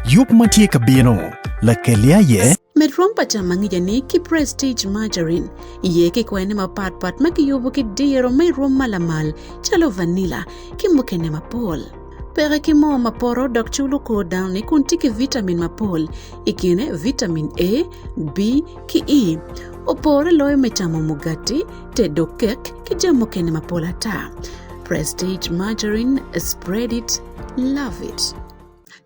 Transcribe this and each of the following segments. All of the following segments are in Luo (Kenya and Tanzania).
Yup matie kabino, la kelia ye. Medrom pachamangi jani ki prestige margarine. Ye ki kwene ma pat ma ki yobo ki diero may rom malamal, chalo vanilla, ki mukene ma pol. Pere ki mo ma poro dok chulo ko down ni kun tiki vitamin ma pol, ikine vitamin A, B, ki E. Opore loe me chamo mugati, te do kek, ki jamo kene ma pol ata. Prestige margarine, spread it, love it.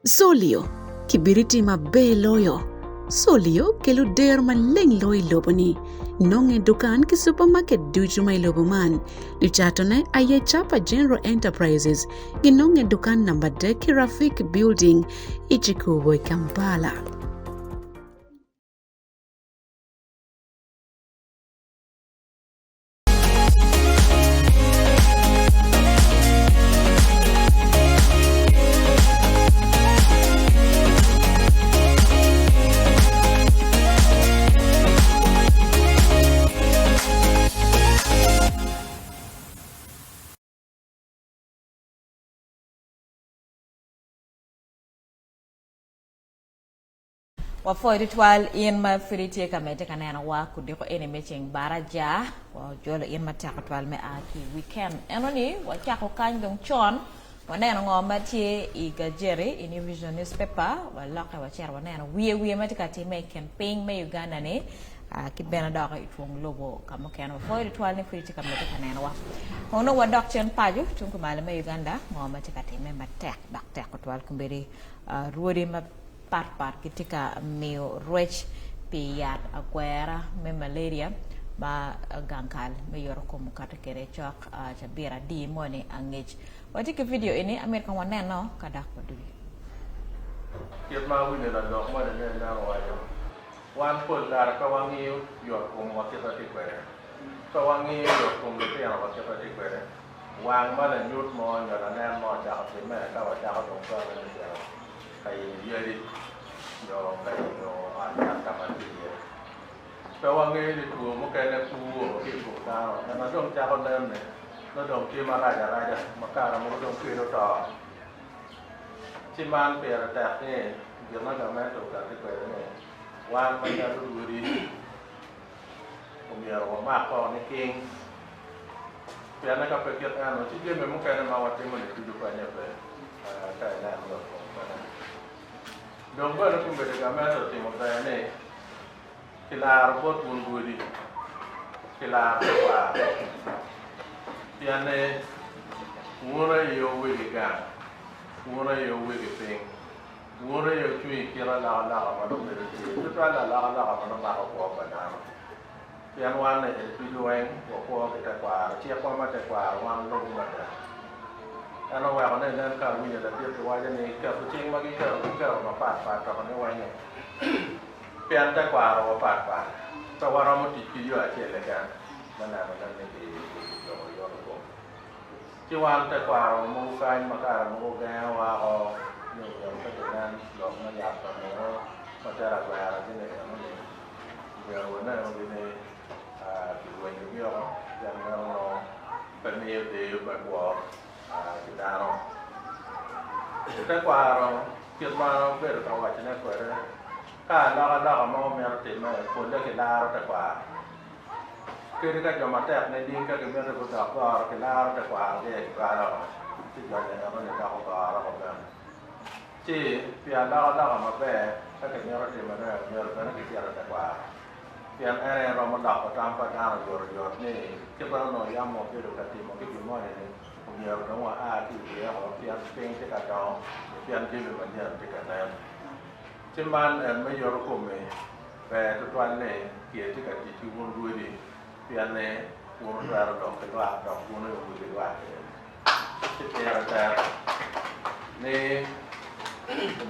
Solio, kibiriti ma be loyo. Solio kelu der ma leng loy loboni. Nonge dukan ki supermarket duju may loboman. Luchatone aye chapa General Enterprises. Ginonge dukan number de ki Rafik Building, Ichikubo, Kampala. wa foi ritual in ma friti kamete kanena wa kudiko ene mecheng baraja wa jolo in ma takatwal me aki weekend enoni wa chako kan dong chon wa nena ngoma tie iga jere in vision newspaper wa loka wa cher wa nena wiye ma tikati me campaign me Uganda ne ki bena doka itwong lobo kama kena wa foi ritual ne friti kamete kanena wa hono wa dokchen paju tunku male me Uganda ngoma tikati me matek dak kwal kumberi ruori ma part ketika meo rech piyat akwera me malaria ba gankal me yoroko mukata kere chok chabira di mone angej wati ke video ini amir kan waneno kadak paduli kiet ma wine la dok ma ne na wayo wan pol dar ka wangi yor kum wa kita ti kwere ka wangi yor kum le ya wa kita ti kwere wang ma la nyut mo nya la na mo ja ka me ka wa ja ka dong ka ne ya kai yeri do kai do an ta ma ti ye ka wangi ni tu mo ka ne tu ki ku ta na dong ja ko ne nó đồng kia mà ra mà cả là một đồng kia nó trò chỉ mang về là đẹp thế giờ nó làm mấy đồ cả cái quầy này quan bây giờ tôi đi cũng giờ có mạc còn cái kinh bây nó gặp phải kiện ăn nó chỉ riêng mình muốn cái nó vào trên mình thì được quầy nhập về cái này được đồng với nó cũng về cái mấy đồ thì một cái này thì là robot buồn vui đi thì là quả tiane ngora yo wege ga ngora yo wege ping ngora yo chui kira la ma do me de tu la ma no ma ko pa na tian wan ne pi lueng ko ke ta kwa chia kwa ma ta kwa wan lo ma ta ana wa ne nan ka wi da ti to wa ne ka pu ching ma ki ka ma pa ta ne wa ne pian ta kwa ro pa ta wa ro mo ti ki yo a che le ga mana ne ki chỉ quan tại quả mua canh mà cả mua gạo và nhiều cái thời gian lồng nó dập và nó mà ra là về là cái này nó giờ bữa nay bên này thì quên được nhiều lắm rằng nó phần nhiều thì bạn của chúng ta rồi cái quả rồi khi mà nó về được vào trên này rồi cả đó mà mình tìm màคนได้กินได้แต่กว่าคือถ้าจะมาแตกในดินก็จะมีแต่กุศลก็กินได้แต่กว่าที่เราที่เราเนี่ยมันจะเข้าต่อเราแบบนั้นที่เปลี่ยนเรามาแปะถ้าเกิดเนี่ยเราจะมาเนี่ยเราเป็นนักเรียนแต่กว่าเปลี่ยนอะไรเรามาดับประจำประจำโยนนี่คิดว่าหน่อยย่ำหมดที่ดูกติมันก็อยู่น้อยนี่ผมเดียวต้องว่าที่เดียวเปลี่ยนเพลงที่กระจองเปลี่ยนที่เป็นเนี่ยที่กระแนที่มันไม่ยอมคุมเลยแต่ทุกวันเนี่ยเกี่ยวที่กับจิตที่วุ่นวุ่นดีpiane uno raro dong kedua dong uno yang kedua setiap ada ni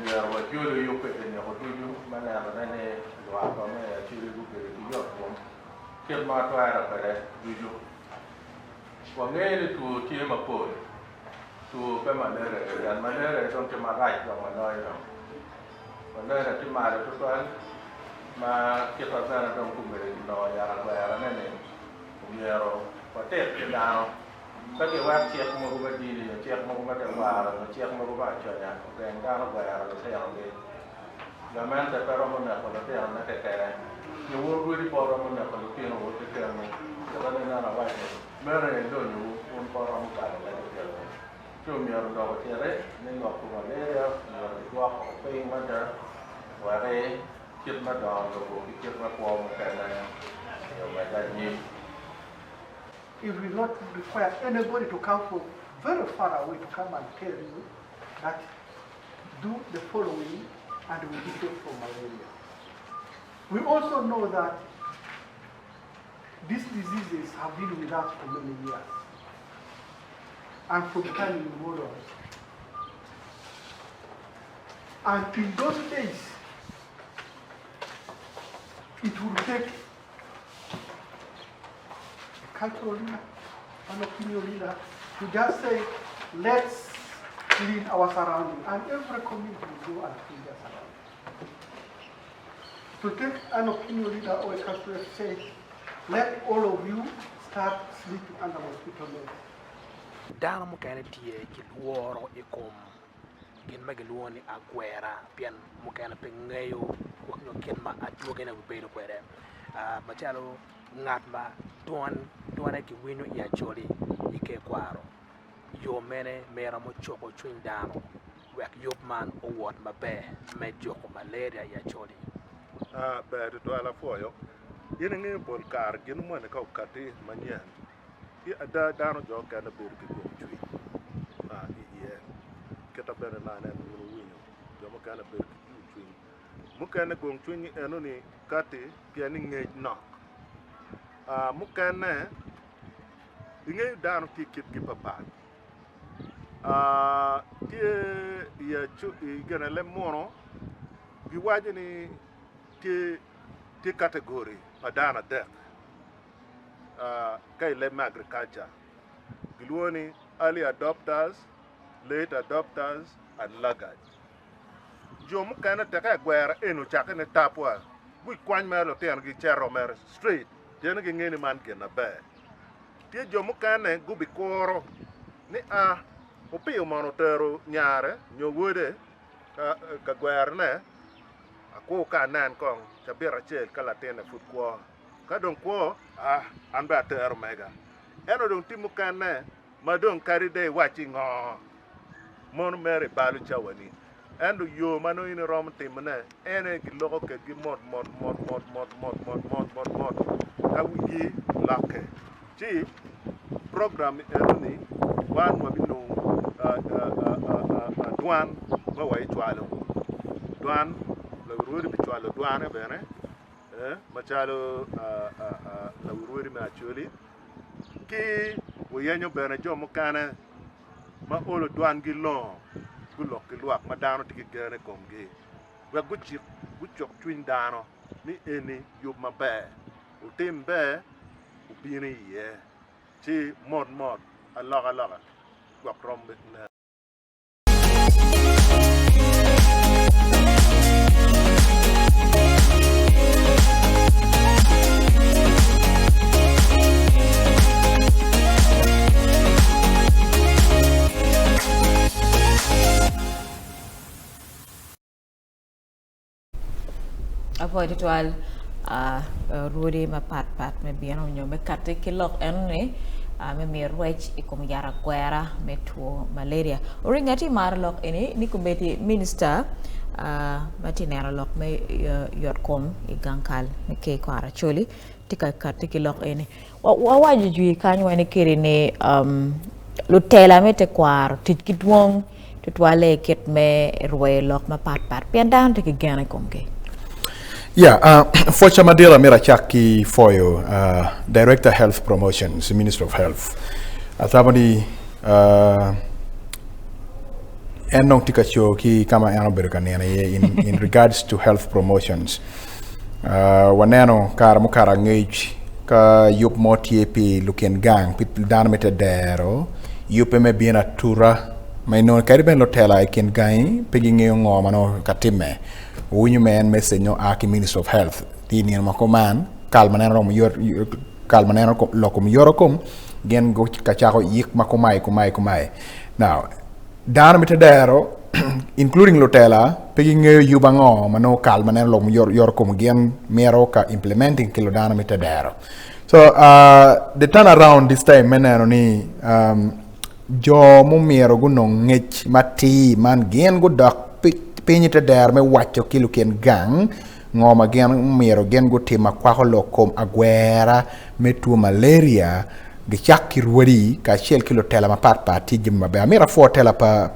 biar wajib lu ke ni aku tuju mana ni dua apa ni ciri buku itu pun kirma tu ada pada tuju wangai itu ciri mapun tu pemanera dan manera dong cuma rai dong manera cuma ada tu kan ma kita sana dong kumere no ya ra ni Miero, patet ke dano. Kaki wa ciak mo ba di, ciak mo ba ta wa, ciak mo ba cha ya. Ken dano ba ya ra se yang ni. la mente però non è quello che hanno che io vuoi di porre non è quello che non vuoi che hanno se va in una vai mere ne do io un po' ram ka la che io mi ero dopo tere nel loco valeria mi tua ko pe ma da ware kit ma da lo kit ma ko ma ka na io ma da ni It will not require anybody to come from very far away to come and tell you that do the following and we will be safe from malaria. We also know that these diseases have been with us for many years and from time immemorial. And in those days, it would take a cultural leader, an opinion leader, to just say, let's clean our surroundings, and every community will go and clean their surroundings. To take an opinion leader or a councillor to say, let all of you start sleeping under mosquito nets. Dano mo kane tie ki luoro I kom gin magi luoni aguera pian mo kane pe ngeyo ko no ken ma aduoge na bedo kwere machalo ngat ma tuan ki winyo ya choli ike kwaro yo mene mera mo choko chwin dano wek yop man o wot mabe me joko malaria ya choli be to ala foyo yin ngi bol kar gin mo ne ka kati manyen da dano jo ka na ber ki ko chui ye keta bere na ne no winyo jo mo ka na ber ki chui mo ka na gong chui eno ni kati piani nge no mo ka na ngi dano ki kit ki papa tie ya chu gana le mono bi waje ni tie category adana dek kay le agriculture gilwoni early adopters, late adopters and laggards jom kana te ka gwera enu chake ne tapwa bu kwany melo ten gi chero mer street ten gi ngeni man ke na be tie jom kana gubi koro ni opio monotero nyare nyowode ka gwera ne ako ka nan kong chabira chel kala tene fut ko ka don ko an ba ter mega eno don timu kanne ma don carry day watching mon mere balu chawani endo yo mano in rom timne ene gi logo ke gi mod ka wi lakke ci programme eno ni wan mo bino douane ba way twalo douane le rodi bi twalo douane bene machalo la ururi ma chuli ki woyenyo bene jomo kana ma olo dwan gi lo gulo ki luak ma dano tiki gene komgi we guchok twin dano ni eni yub ma be utim be ubini ye chi mod alaga gwak rombe na Apo ritual rudi ma pat me biano nyo me kate kilok enne me me rech ikum yara kwera me tuo malaria oringati mar lok ene ni kumbeti minister matinera lok me yotkom igankal me ke kwara choli tika kate kilok ene wawaji jui kanyo ene kiri ne lutela me te kwar tikitwong tutwale ket me rwe lok ma pat piandan tiki gane komke. Yeah, Focha Madela Mirachaki Foyo, Director Health Promotions, Minister of Health. Atabani enong tikacho ki kama anaberkanene in regards to health promotions. Waneno kara mukara ngej ka yup moti epi luken gang pit dan mete dero yup me biena tura maino kariben lotela iken gang peginge ngoma no katime. Winyu man message no aki Minister of Health tini makoman kalmanero lokum yorokum gen go kachako yik makomai kumai now dan mete dero including Lutela, picking Yubango, Mano Kalman, Lom, your Comugian, Meroka implementing Kilodana Mitadero. So, the turnaround this time, Menani, Jo Mumiero Gunong, Nich, Mati, Man, Gian good duck, Pinita there, me watch your Kilukian gang, Ngom again, Miro, Gen good team, Aquaholokom, Aguera, Metu Malaria. Gichaki ruodi ka shell kilo tela ma pat jimma be amira fo tela pa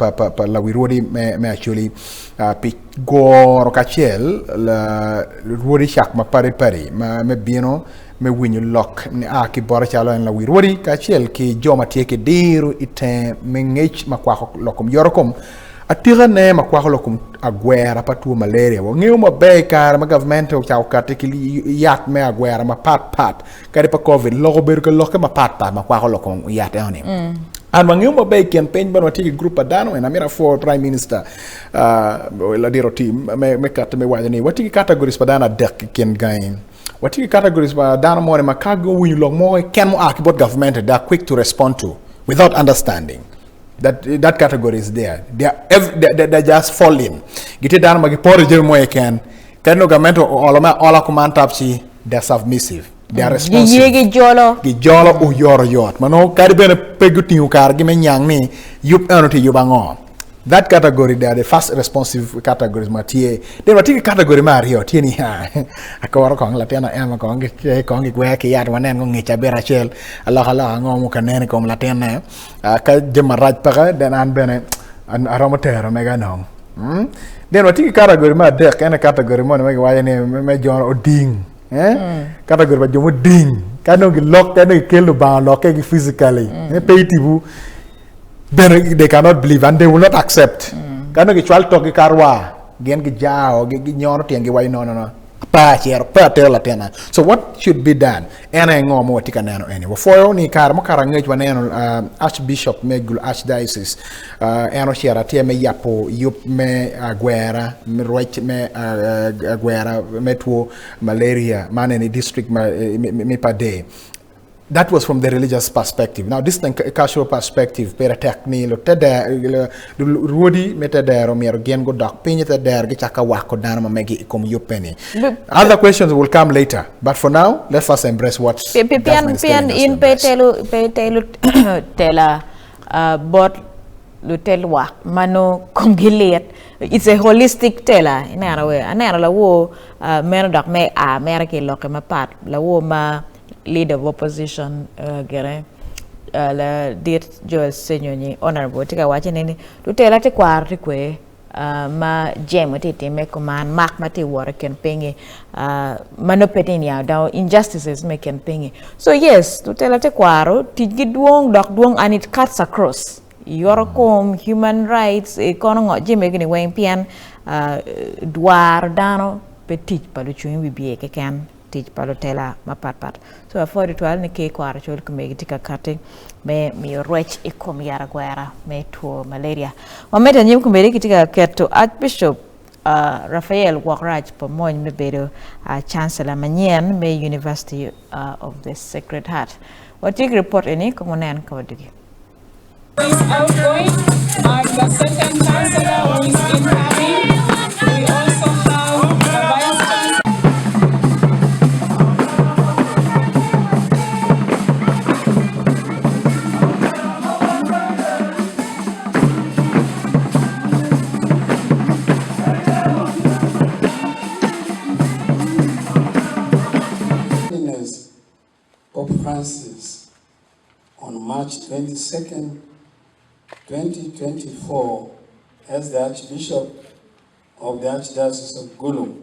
la wirodi me actually pi goro ka shell la ruodi shak ma pari ma me bino me winyu lock ni a ki bora chalo en la wirodi ka shell ki joma tieke diru ite me ngech ma kwa lokom yorokom atira ne ma kwa lokom agwera patu malaria wo ngeu ma be kar ma government o chaw katikili yak me agwera ma pat kadi pa covid logo ber ko lokke ma pat ma kwa lokom yat oni and ngeu ma be campaign ban wati group adano en amira for prime minister la diro team me kat me wajani wati categories padana dek ken gain wati categories ba dano more ma kago win log mo ken mo ak bot government they are quick to respond to without understanding that category is there. They just fall in. Gite dan magi pori jer moye ken. Kano government all command tapsi they're submissive. They are responsive. Gi jolo u yot. Mano kari bene peguti ukar gi menyang ni yup anoti yubango. That category they are the first responsive categories matie. Then matiki category mario tieni ha. Akawaro kong latena ema kong gwe ki yat wanen kong ngicha bera chel. Allah ngom kanene kong latena. Ka jemaraj paga then an bene an aromotero mega nong. Then matiki category ma dek ena category mo mega wayane me jon oding. Category ba jomo ding. Kano gi lock kano gi kelu ba lock gi physically. Peitibu. Then they cannot believe and they will not accept. Kano gi chwal to gi karwa, gen gi jao, gi nyono tiengi wai no. Pa tela tena. So what should be done? Ena ngomo tika nano eni. Before ni kar mo karangej waneno Archbishop Megul Archdiocese eno shera tie me yapo yup me agwera me roich me agwera metuo malaria maneni district me pade. That was from the religious perspective. Now, this is the cultural perspective. Pera tekni lo tede ruodi metedero miero gen go dak pinyi teder gi chaka wako dana ma megi ikom yupeni. Other questions will come later, but for now, let's first embrace what's pian in petelu tela bot lu telwa mano komgilet. It's a holistic tela. Inara la wo mero dak me a mera ki loke ma pat la wo ma leader of opposition la dit Joel Senyonyi honorable tika wache nini tutela te kwar kwe ma jemo te me command mak mati war campaign manopeti ya down injustices me campaign. So yes tutela te kwaro tigi duong dok duong and it cuts across Yorocom human rights economy jeme gini wen pian duar dano petit palu chuin wibiye ke kan teach palotela mapat. So after it all ni ke kwara chol kumegi tika kate me mi roch ikom yara gwera me to malaria. Wameta nyim kumegi tika keto Archbishop Raphael Wakraj Pomoy me bedo Chancellor Manyen me University of the Sacred Heart. What you report any komonan kawadigi. Is outgoing. The second chancellor who is incoming. We also have the vice chancellor. Pope Francis on March 22nd, 2024 as the Archbishop of the Archdiocese of Gulu,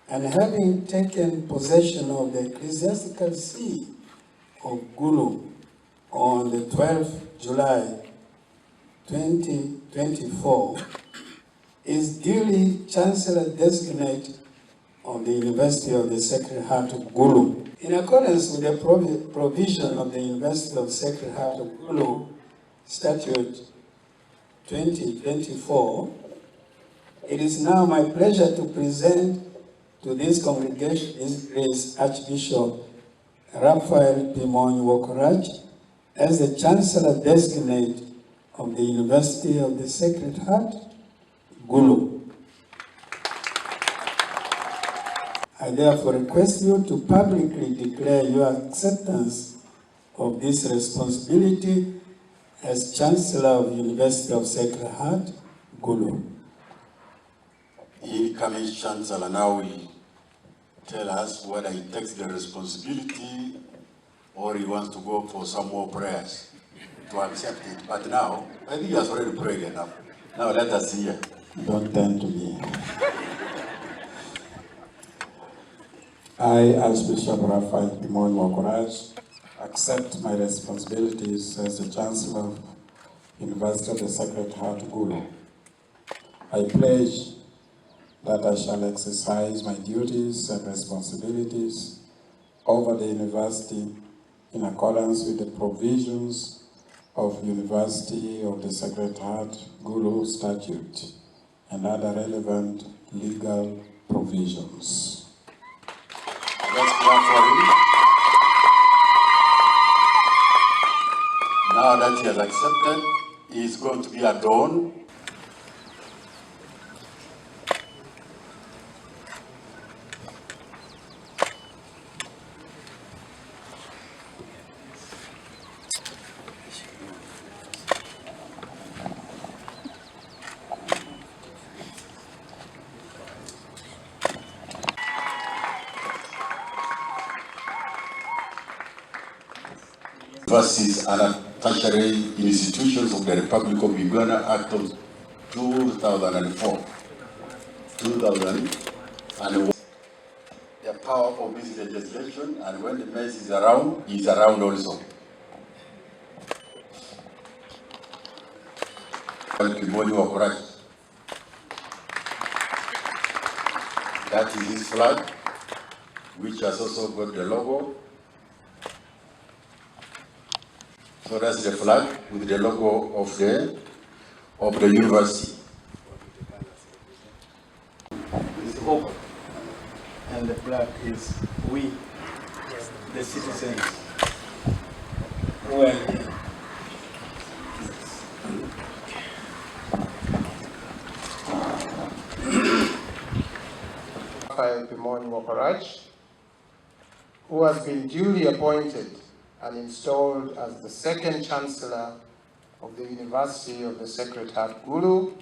and having taken possession of the ecclesiastical see of Gulu on the 12th July 2024, is duly Chancellor Designate of the University of the Sacred Heart of Gulu. In accordance with the provision of the University of the Sacred Heart of Gulu Statute 2024, it is now my pleasure to present to this congregation His Archbishop Raphael Pimon Wokoraj as the Chancellor Designate of the University of the Sacred Heart, Gulu. I therefore request you to publicly declare your acceptance of this responsibility as Chancellor of University of Sacred Heart, Gulu. Incoming Chancellor now will tell us whether he takes the responsibility or he wants to go for some more prayers to accept it. But now, I think he has already prayed enough. Now let us hear. Don't turn to me. I, Archbishop Raphael Timon Wakoraj, accept my responsibilities as the Chancellor of University of the Sacred Heart, Gulu. I pledge that I shall exercise my duties and responsibilities over the university in accordance with the provisions of University of the Sacred Heart, Gulu Statute and other relevant legal provisions. Let's clap for him. Now that he has accepted, he is going to be adorned. Universities and tertiary institutions of the Republic of Uganda Act of 2004. The power of this legislation, and when the mayor is around, he's around also. That is his flag, which has also got the logo. So that's the flag with the logo of the university. It's open, and the flag is we, the citizens. Well, Raphael Timon Wakoraj, who has been duly appointed and installed as the second Chancellor of the University of the Sacred Heart, Gulu,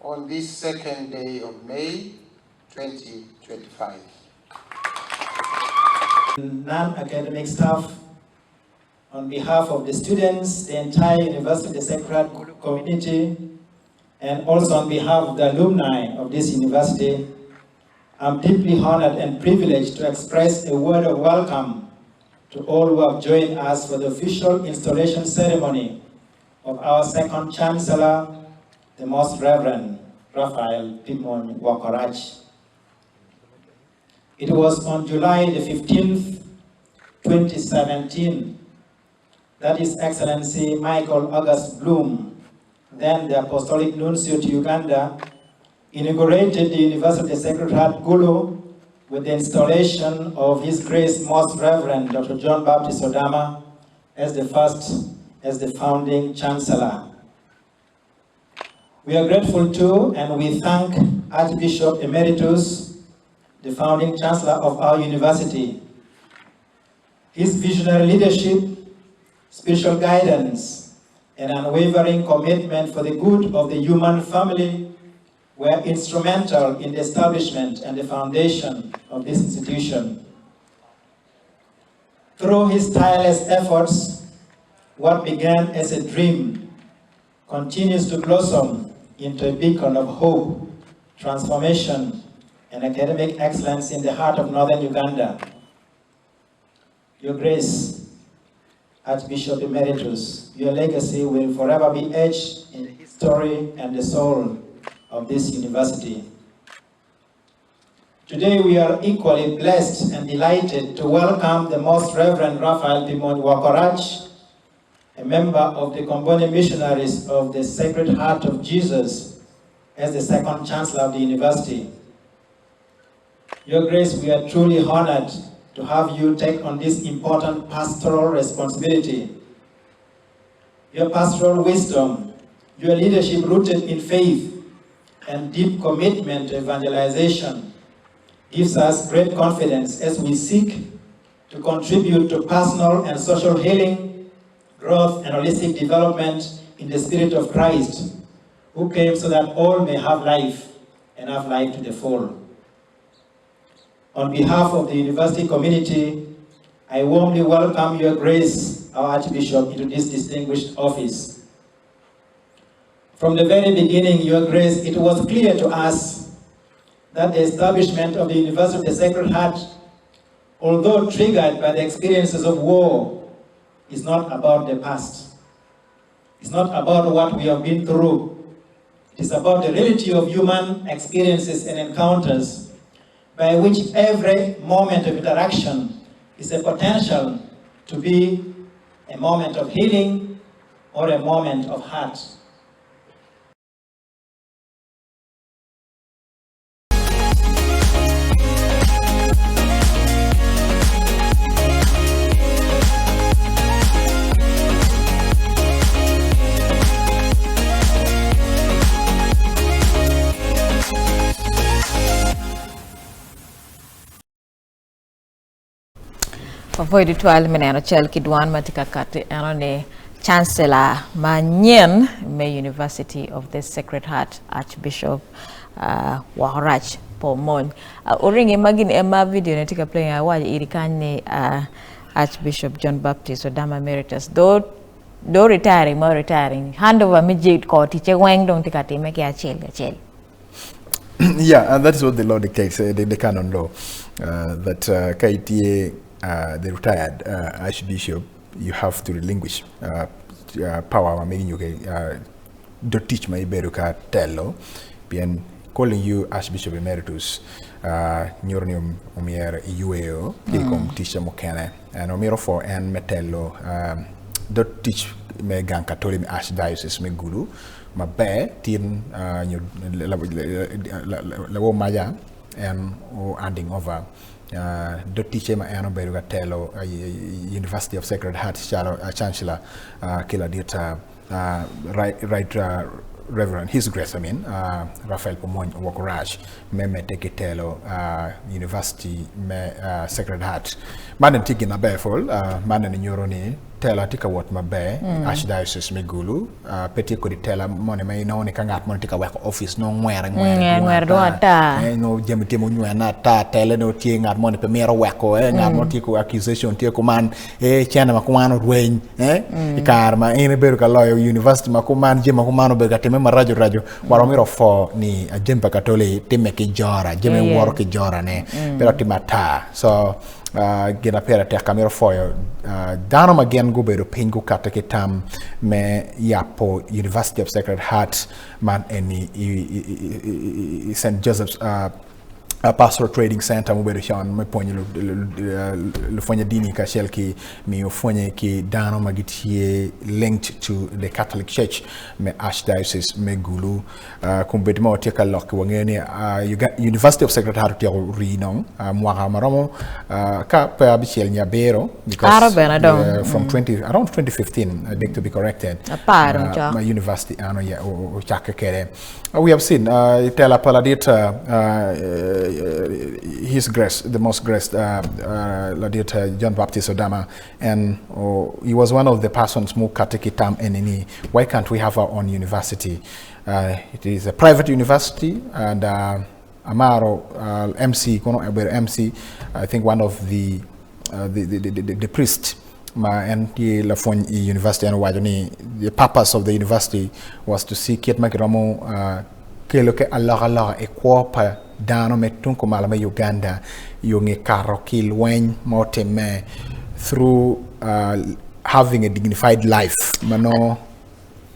on this second day of May 2025. Non-academic staff, on behalf of the students, the entire University of the Sacred Heart community, and also on behalf of the alumni of this university, I'm deeply honored and privileged to express a word of welcome to all who have joined us for the official installation ceremony of our second Chancellor, the Most Reverend Raphael Timon Wakoraj. It was on July the 15th, 2017, that His Excellency Michael August Bloom, then the Apostolic Nuncio to Uganda, inaugurated the University of the Sacred Heart, Gulu, with the installation of His Grace Most Reverend Dr. John Baptist Odama as the founding Chancellor. We are grateful to and we thank Archbishop Emeritus, the founding Chancellor of our university. His visionary leadership, spiritual guidance, and unwavering commitment for the good of the human family were instrumental in the establishment and the foundation of this institution. Through his tireless efforts, what began as a dream continues to blossom into a beacon of hope, transformation, and academic excellence in the heart of northern Uganda. Your Grace, Archbishop Emeritus, your legacy will forever be etched in the history and the soul of this university. Today we are equally blessed and delighted to welcome the Most Reverend Raphael Timon Wakoraj, a member of the Comboni Missionaries of the Sacred Heart of Jesus, as the second Chancellor of the university. Your Grace, we are truly honored to have you take on this important pastoral responsibility. Your pastoral wisdom Your leadership rooted in faith and deep commitment to evangelization gives us great confidence as we seek to contribute to personal and social healing, growth, and holistic development in the spirit of Christ, who came so that all may have life and have life to the full. On behalf of the university community, I warmly welcome Your Grace, our Archbishop, into this distinguished office. From the very beginning, Your Grace, it was clear to us that the establishment of the University of the Sacred Heart, although triggered by the experiences of war, is not about the past. It's not about what we have been through. It is about the reality of human experiences and encounters by which every moment of interaction is a potential to be a moment of healing or a moment of heart. Avoid 12 minutes chel kidwan matika kati anone Chancellor Manyen May University of the Sacred Heart Archbishop Warach Pomon. Uringi magin ema video netika playing awaji irikane Archbishop John Baptist Odama Emeritus. Do retiring, more retiring. Hand over midget court teacher wang dong tikati make a chill. Yeah, and that is what the law dictates, the canon law, that KTA, the retired Archbishop, you have to relinquish power. Making you do teach my beruka tello, bien calling you Archbishop Emeritus, Nyornium Omier UAO, Kikom teacher Mokene, and Omiro for and Metello, do teach me gang Catholic Archdiocese me guru. Ma be tin la maya and handing over the teacher ma ano beruga telo University of Sacred Heart Chancellor Kila Dieta right Reverend His Grace Raphael Pomon Wokoraj me take telo University me Sacred Heart man tiki na befol man ni nyoroni tela tika wat mabe Archdiocese Megulu peti ko di tela mone may no ni kangat mon tika wako office no ngwere do ata no jemite mo nywana ta tele no tie ngat mon pe mero wako ngat mon tiko accusation tie ko man chena makumano rwen ikar ma ene beru ka law university makumano jema kumano be gateme ma radio waro miro fo ni jempa katole teme ki jora jeme woro ki jora ne pero timata so gina pera te kamera foyo dano again go bedo pingu kata kitam me yapo University of Sacred Heart man eni St. Joseph's Pastoral Trading Center mo bedo siyan me ponye lo fonye dini ka shel ki mi fonye ki dano magiti linked to the Catholic Church me Archdiocese me gulu kumbet mo te ka lok wangeni University of Sacred Heart te rinong mwaka maromo ka pa bichel nya bero because from around 2015 I beg to be corrected my university ano ya o chaka kere we have seen tela paladita His Grace, the Most Grace, Ladita John Baptist Odama, and he was one of the persons who katekitam enini. Why can't we have our own university? It is a private university, and Amaro MC, MC, I think one of the priests. And the university and the purpose of the university was to see Kiet Makiramo keloke Allah ekwopa dano metunko malama Uganda yonge karokil wen moteme through having a dignified life. Mano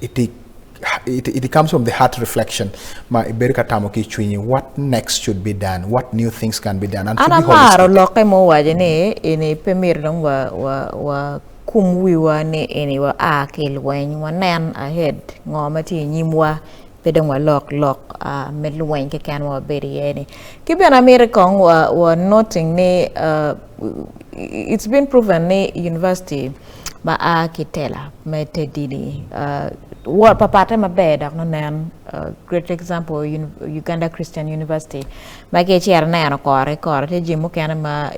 it comes from the heart reflection. Ma iberika tamoki chwinyi what next should be done, what new things can be done, and to be holistic. Loke mo wajene ene pemir dong wa kumwiwa ne ene wa akil wen wa nan ahead ngomati nyimwa pedang wa lock medluwen ke kan wa beri ene kibian America wa noting ne it's been proven ne university ba akitela metedini what papata ma bed no nan great example Uganda Christian University ma ke chair na no kore te jimu kana ma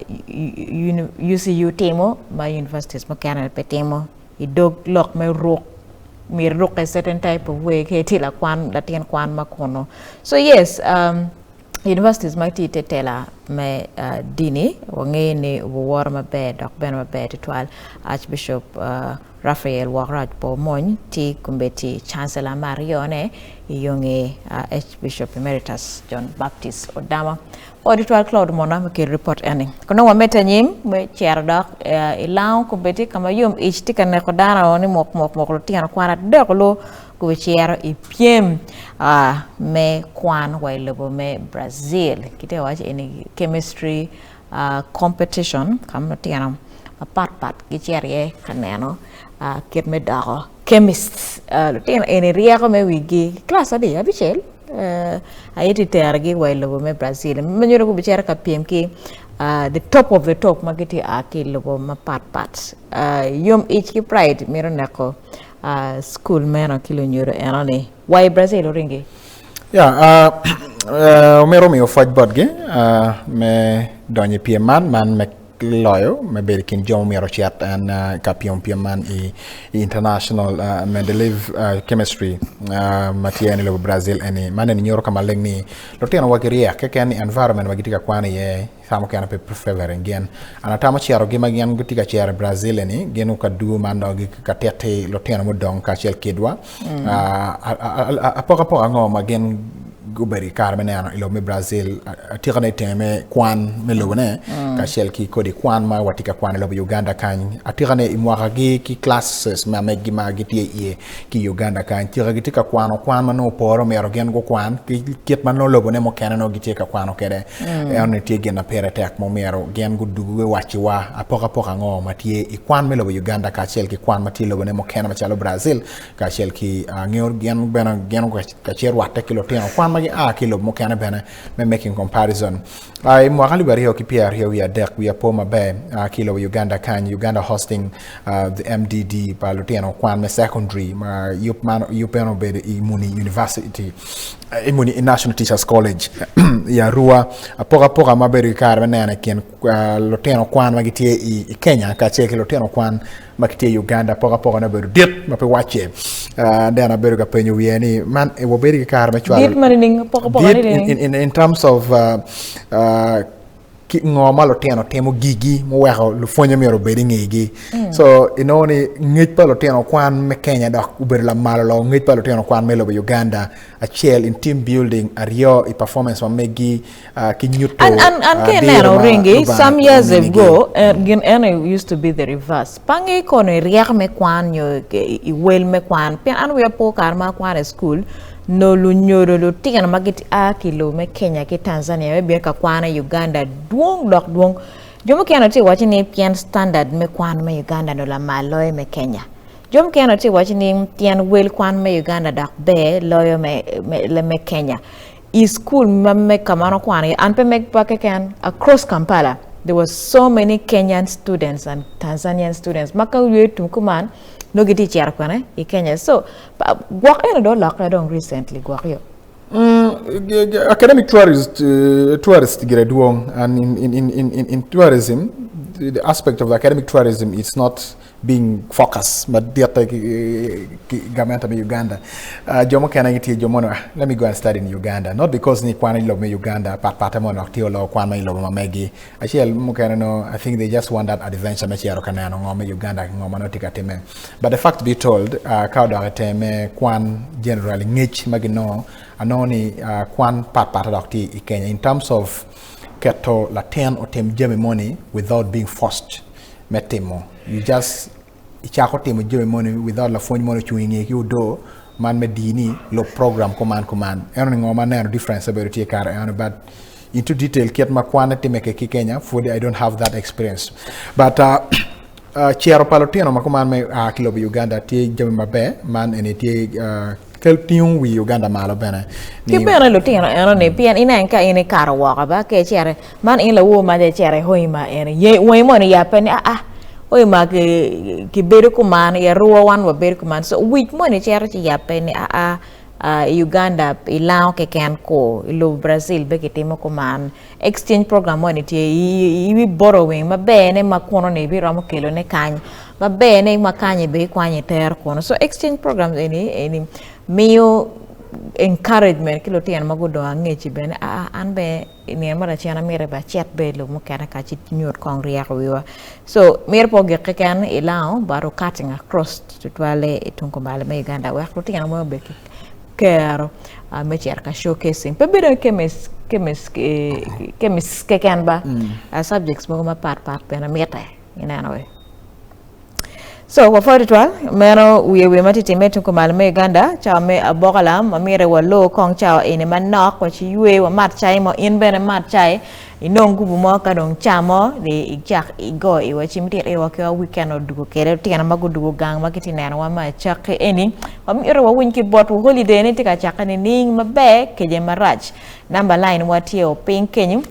UCU temo ma universities ma kana pe temo I dog lock me rock me rock a certain type of way ke tila kwan latien kwan makono so yes universities might tela me dini wange ni war ma bed dok ben ma bed twal Archbishop Raphael Wagraj po mon ti kumbeti Chancellor Marione yonge Archbishop Emeritus John Baptist Odama auditor Claude Mona ke report ani kono wa meta nyim me chair dok ilaw kumbeti kama yum ich ti kan ko dara oni mok lo tian kwana dok lo ku chair I piem me kwan wa lebo me Brazil kite wa any chemistry competition kam tianam pat ki chair ye kaneno kit me dako chemists lutin ene riako me wigi class adi abichel ayeti tergi wailobo me Brazil menyoro ku bicara ka PMK the top of the top magiti akilobo ma pat yom ich ki pride mero nako school meno kilo nyoro enani why Brazil ringi mero mi ofaj bodge me donye PMman man me loyo me beri kin jom mero chat and kapion PMman international me deliver chemistry matiani lo Brazil ani man ni nyoro kama lengni lotena wagiria keken environment wagitika kwani ye samo kana pe prefer ngen anatama chiaro gima gen gutika chiaro Brazil ni genu ka du mando gi ka tete lotena mo don ka chel kidwa apoka ngo magen guberi karmene ana ilo me Brazil atirane teme kwan melone ka shel ki kodi kwan ma watika kwan lo Uganda kan atirane imwaka ki classes ma megi ma giti ki Uganda kan tiragi tika kwan ma no poro mero gen go kwan ki ket man no lobo ne mo kenano giti ka kwan kede on tie gen na pere tek mo mero gen go dugu wachi wa apoka ngo matie I kwan me lo Uganda ka shel ki kwan mati lobo ne mo kenano chalo Brazil ka shel ki ngor gen bena gen go ka cher watte kilo teno kwan kilo mo kana bana me making comparison I mo akali bari ho ki PR here we are poma be kilo Uganda kan Uganda hosting the MDD paloteno kwan me secondary ma yupeno be Imuni University Imuni National Teachers College ya Rua apoka maberi kar banana ken loteno kwan magitie I Kenya ka che loteno kwan makitie Uganda poka na beru dit mape wache dana beru ka penyo wieni man e wo beri kar me chwal in terms of ki ngoma loteno temo gigi mo weho lu fonyo mero beri ngigi so inoni ngej pa loteno kwan me Kenya dak uber la malo ngej pa loteno kwan me lo Uganda a chiel in team building ario I performance wa megi ki nyuto and kenero ringi some years ago used to be the reverse pangi kono riak me kwan yo I wel me kwan pen an we po karma kwan school no lu nyoro lu tigan magiti kilo me Kenya ki Tanzania me bien ka kwana Uganda duong jomo keno ti wachi ni pian standard me kwan me Uganda no la maloy me Kenya jomo keno ti wachi ni pian wel kwan me Uganda dak be loyo me Kenya I school me kamano kwan an pe me pakeken across Kampala there were so many Kenyan students and Tanzanian students maka wetu kuman no giti chair kwane I Kenya so gwak eno do lock don recently gwak yo academic tourist graduong and in tourism the aspect of academic tourism is not being focused but the government of Uganda jomo kana ngiti jomo let me go and study in Uganda not because ni kwana love me Uganda patamo no tiolo kwana love mamegi actually mo kana no I think they just want that adventure me chiaro kana no ngome Uganda ngoma no tikateme but the fact be told ka do ateme kwan generally ngich magino anoni kwan pat dokti I Kenya in terms of keto laten otem jeme money without being forced metemo you just ichako temo jeme money without la phone money chuingi you do man medini lo program command eno ngoma na difference about it kar eno but into detail ket makwana temeke ki Kenya for I don't have that experience but chiaro palotino makuman me kilo Uganda tie jeme mabe man ene tie keltiung wi Uganda malo bene ki bene lo tino eno ne pian ina enka ine karo waka ba ke chere man in la wo ma de chere hoima ene ye wo mo ne ya pen oi ma ki bedo kuman ya ruwa wan wa bedo kuman so which mo ni chero chi yape ni Uganda ilao ke ken ko ilo Brazil be kitimo kuman exchange program mo ni tie i borrowing ma bene ma kono ne bi ramo kelo ne kany ma bene ma kanye be kwanye ter kono so exchange programs any mio encouragement kilo tian magudo angechi ben an be ni mara chiana mere ba chat be lo mo kana ka chit nyot kong ria wiwa so mere po ge kan ilao baro cutting across to twale itunko bale me Uganda wa ko tian mo be kero me cerca showcasing pe bere kemis ke kan ba subjects mo ma part pena meta ina way so wa fodi twal meno we mati timetu ko malme Uganda cha me abogala mamire wallo kong cha ene manok wa chi yue wa mat chai mo in bene mat chai inongu bu mo ka dong chamo de ikak igo I wa chimti e wa ka weekend odugo kere tiana magudugo gang makiti nena wa ma chak eni wa mire wa winki bot holiday ne tika chak ni ning mabe ke je marach number line wa tio pink kenyu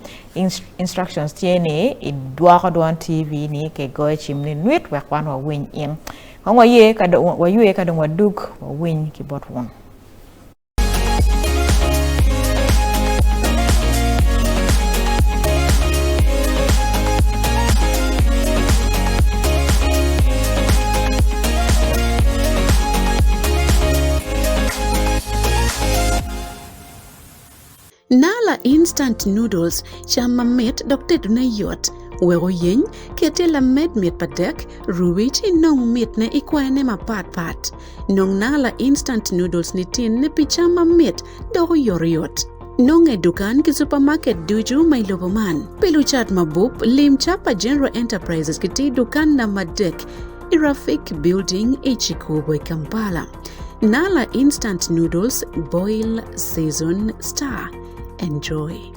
instructions tiene I dwako don TV ni ke go chimni nwit wa kwan wa win in wa ye ka do wa yue ka do wa dug wa win ki bot won Nala instant noodles chama met Dr. Dunayot wego yen kete la med met padek ruwich nong met ne ikwane ma pat nong nala instant noodles ni tin ne pichama met dogo yoriot nong e dukan ki supermarket duju may loboman peluchat mabub lim chapa General Enterprises kiti dukan na madek Irafik Building Echikubwe Kampala Nala instant noodles boil season star Enjoy.